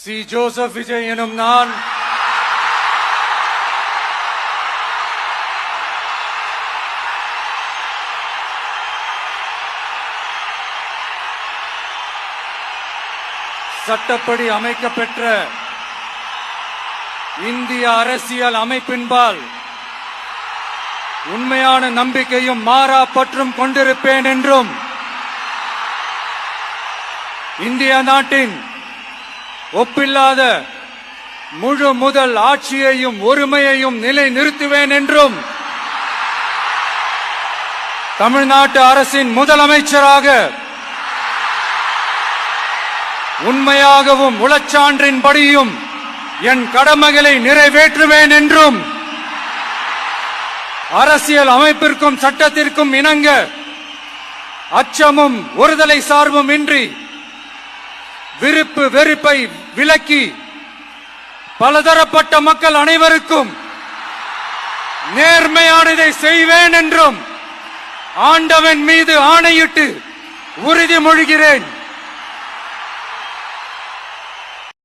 C. Joseph Vijay எனும் நான் சட்டப்படி அமைக்கப்பெற்ற இந்திய அரசியல் அமைப்பின்பால் உண்மையான நம்பிக்கையும் மாறா பற்றும் கொண்டிருப்பேன் என்றும் இந்திய நாட்டின் ஒப்பில்லாத முழு முதல் ஆட்சியையும் ஒருமையையும் நிலை நிறுத்துவேன் என்றும் தமிழ்நாட்டு அரசின் முதலமைச்சராக உண்மையாகவும் உளச்சான்றின்படியும் என் கடமைகளை நிறைவேற்றுவேன் என்றும் அரசியல் அமைப்பிற்கும் சட்டத்திற்கும் இணங்க அச்சமும் ஒருதலை சார்பும் இன்றி விருப்பு வெறுப்பை விலக்கி பலதரப்பட்ட மக்கள் அனைவருக்கும் நேர்மையானதை செய்வேன் என்றும் ஆண்டவன் மீது ஆணையிட்டு உறுதிமொழிகிறேன்.